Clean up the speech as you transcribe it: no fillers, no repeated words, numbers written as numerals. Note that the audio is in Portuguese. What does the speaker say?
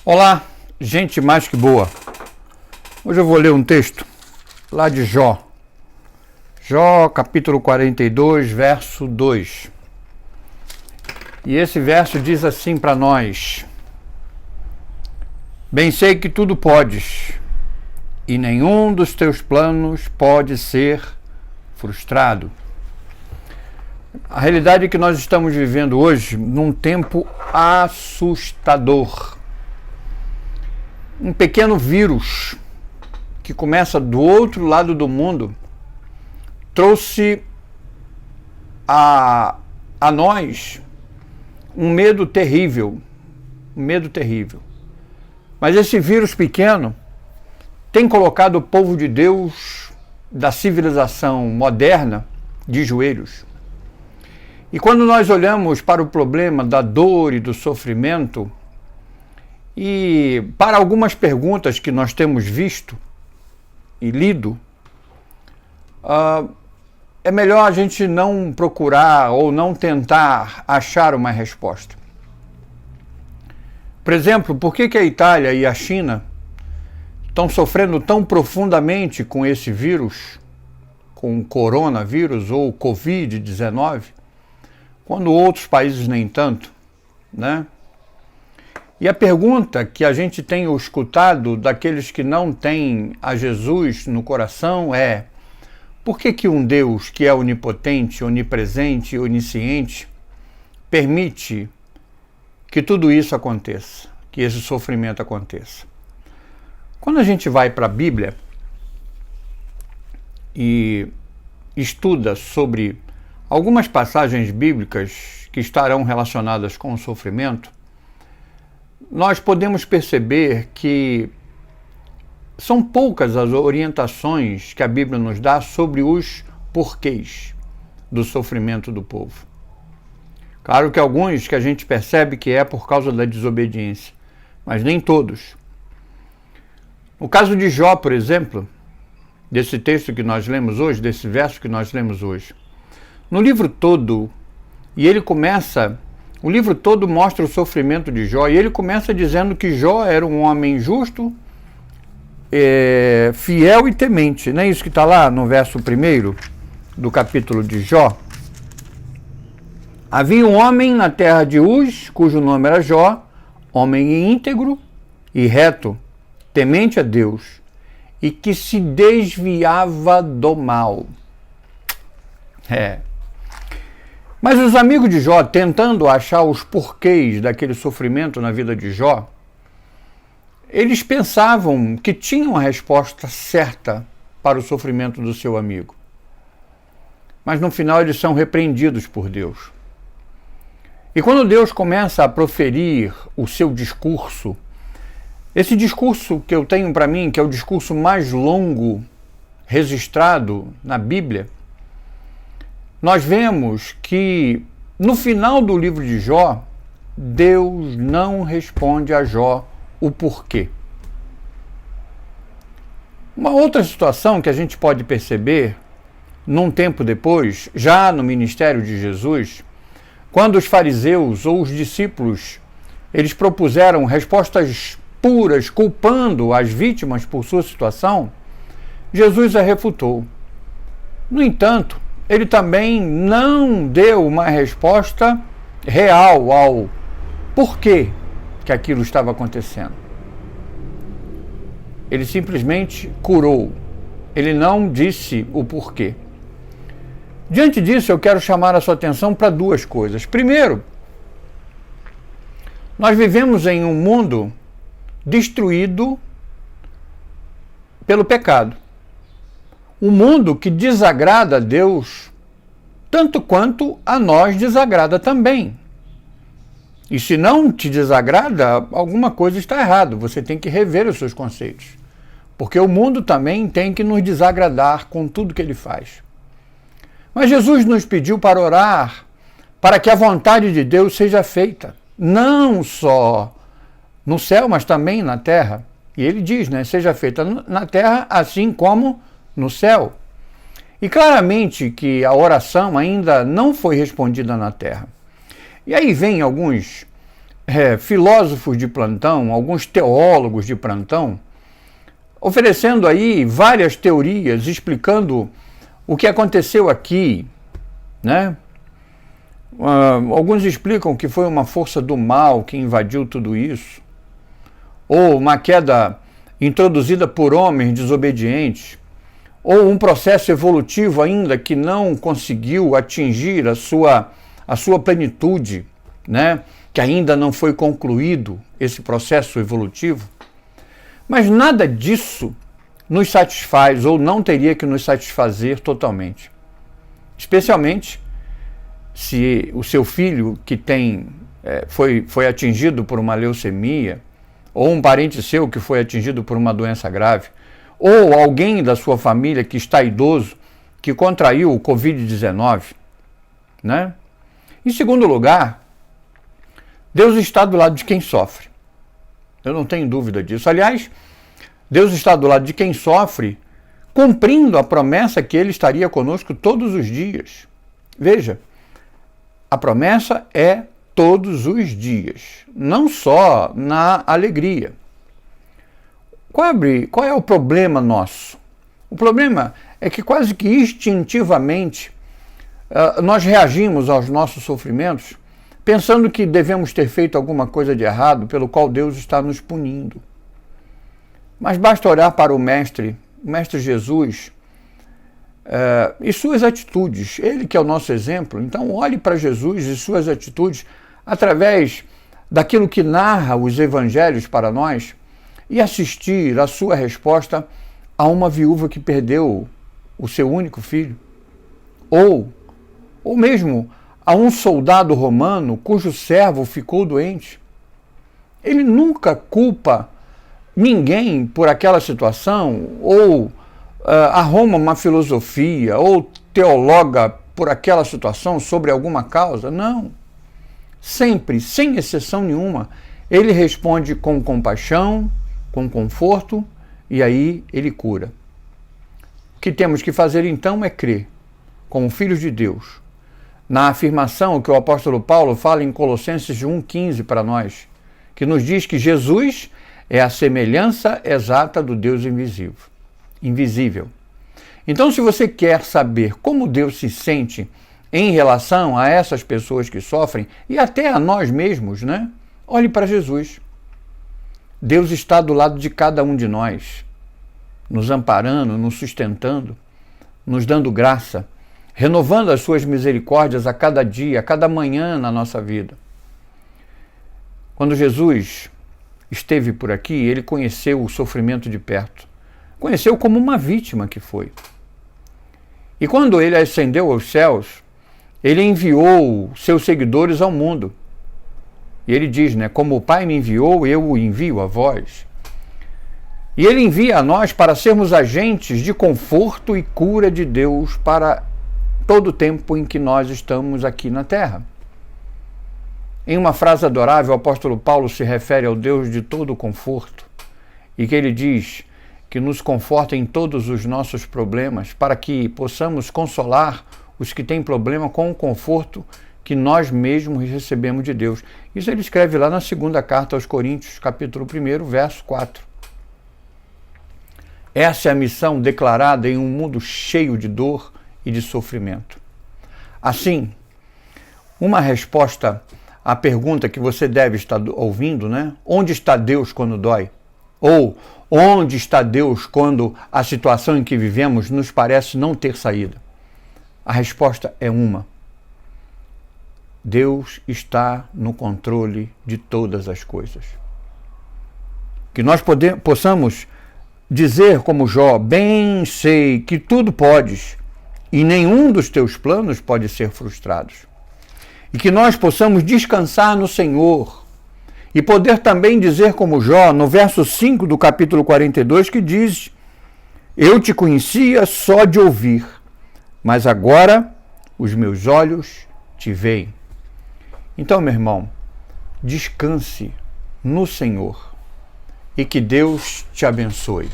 Olá, gente mais que boa. Hoje eu vou ler um texto lá de Jó. Jó, capítulo 42, verso 2. E esse verso diz assim para nós: Bem sei que tudo podes, e nenhum dos teus planos pode ser frustrado. A realidade é que nós estamos vivendo hoje num tempo assustador. Um pequeno vírus que começa do outro lado do mundo trouxe a nós um medo terrível, Mas esse vírus pequeno tem colocado o povo de Deus, da civilização moderna, de joelhos. E quando nós olhamos para o problema da dor e do sofrimento, e para algumas perguntas que nós temos visto e lido, é melhor a gente não procurar ou não tentar achar uma resposta. Por exemplo, por que a Itália e a China estão sofrendo tão profundamente com esse vírus, com o coronavírus ou Covid-19, quando outros países nem tanto, né? E a pergunta que a gente tem escutado daqueles que não têm a Jesus no coração é: por que um Deus que é onipotente, onipresente e onisciente permite que tudo isso aconteça, que esse sofrimento aconteça? Quando a gente vai para a Bíblia e estuda sobre algumas passagens bíblicas que estarão relacionadas com o sofrimento, nós podemos perceber que são poucas as orientações que a Bíblia nos dá sobre os porquês do sofrimento do povo. Claro que alguns que a gente percebe que é por causa da desobediência, mas nem todos. No caso de Jó, por exemplo, desse texto que nós lemos hoje, desse verso que nós lemos hoje, no livro todo, o livro todo mostra o sofrimento de Jó, e ele começa dizendo que Jó era um homem justo, fiel e temente. Não é isso que está lá no verso 1 do capítulo de Jó? Havia um homem na terra de Uz, cujo nome era Jó, homem íntegro e reto, temente a Deus, e que se desviava do mal. Mas os amigos de Jó, tentando achar os porquês daquele sofrimento na vida de Jó, eles pensavam que tinham a resposta certa para o sofrimento do seu amigo. Mas no final eles são repreendidos por Deus. E quando Deus começa a proferir o seu discurso, esse discurso que eu tenho para mim, que é o discurso mais longo registrado na Bíblia, nós vemos que no final do livro de Jó, Deus não responde a Jó o porquê. Uma outra situação que a gente pode perceber num tempo depois, já no ministério de Jesus, quando os fariseus ou os discípulos, eles propuseram respostas puras, culpando as vítimas por sua situação, Jesus a refutou. No entanto, ele também não deu uma resposta real ao porquê que aquilo estava acontecendo. Ele simplesmente curou. Ele não disse o porquê. Diante disso, eu quero chamar a sua atenção para duas coisas. Primeiro, nós vivemos em um mundo destruído pelo pecado. Um mundo que desagrada a Deus, tanto quanto a nós desagrada também. E se não te desagrada, alguma coisa está errada. Você tem que rever os seus conceitos. Porque o mundo também tem que nos desagradar com tudo que ele faz. Mas Jesus nos pediu para orar para que a vontade de Deus seja feita, não só no céu, mas também na terra. E ele diz, seja feita na terra assim como no céu. E claramente que a oração ainda não foi respondida na terra. E aí vem alguns filósofos de plantão, alguns teólogos de plantão, oferecendo aí várias teorias, explicando o que aconteceu aqui, né? Alguns explicam que foi uma força do mal que invadiu tudo isso, ou uma queda introduzida por homens desobedientes, ou um processo evolutivo ainda que não conseguiu atingir a sua plenitude, né? Que ainda não foi concluído esse processo evolutivo. Mas nada disso nos satisfaz, ou não teria que nos satisfazer totalmente. Especialmente se o seu filho que foi atingido por uma leucemia, ou um parente seu que foi atingido por uma doença grave, ou alguém da sua família que está idoso, que contraiu o Covid-19, né? Em segundo lugar, Deus está do lado de quem sofre. Eu não tenho dúvida disso. Aliás, Deus está do lado de quem sofre, cumprindo a promessa que Ele estaria conosco todos os dias. Veja, a promessa é todos os dias, não só na alegria. Qual é o problema nosso? O problema é que quase que instintivamente nós reagimos aos nossos sofrimentos pensando que devemos ter feito alguma coisa de errado pelo qual Deus está nos punindo. Mas basta olhar para o Mestre Jesus, e suas atitudes. Ele que é o nosso exemplo. Então olhe para Jesus e suas atitudes através daquilo que narra os evangelhos para nós e assistir a sua resposta a uma viúva que perdeu o seu único filho, ou mesmo a um soldado romano cujo servo ficou doente. Ele nunca culpa ninguém por aquela situação, ou arruma uma filosofia, ou teologa por aquela situação sobre alguma causa. Não. Sempre, sem exceção nenhuma, ele responde com compaixão, com conforto, e aí ele cura. O que temos que fazer então é crer, como filhos de Deus, na afirmação que o apóstolo Paulo fala em Colossenses 1,15 para nós, que nos diz que Jesus é a semelhança exata do Deus invisível. Então, se você quer saber como Deus se sente em relação a essas pessoas que sofrem, e até a nós mesmos, né? Olhe para Jesus. Deus está do lado de cada um de nós, nos amparando, nos sustentando, nos dando graça, renovando as suas misericórdias a cada dia, a cada manhã na nossa vida. Quando Jesus esteve por aqui, ele conheceu o sofrimento de perto. Conheceu como uma vítima que foi. E quando ele ascendeu aos céus, ele enviou seus seguidores ao mundo. E ele diz, né, como o Pai me enviou, eu o envio a vós. E ele envia a nós para sermos agentes de conforto e cura de Deus para todo o tempo em que nós estamos aqui na Terra. Em uma frase adorável, o apóstolo Paulo se refere ao Deus de todo o conforto, e que ele diz que nos conforta em todos os nossos problemas, para que possamos consolar os que têm problema com o conforto que nós mesmos recebemos de Deus. Isso ele escreve lá na segunda carta aos Coríntios, capítulo 1, verso 4. Essa é a missão declarada em um mundo cheio de dor e de sofrimento. Assim, uma resposta à pergunta que você deve estar ouvindo, né? Onde está Deus quando dói? Ou onde está Deus quando a situação em que vivemos nos parece não ter saída? A resposta é uma. Deus está no controle de todas as coisas. Que nós possamos dizer como Jó, bem sei que tudo podes, e nenhum dos teus planos pode ser frustrado. E que nós possamos descansar no Senhor, e poder também dizer como Jó, no verso 5 do capítulo 42, que diz, eu te conhecia só de ouvir, mas agora os meus olhos te veem. Então, meu irmão, descanse no Senhor e que Deus te abençoe.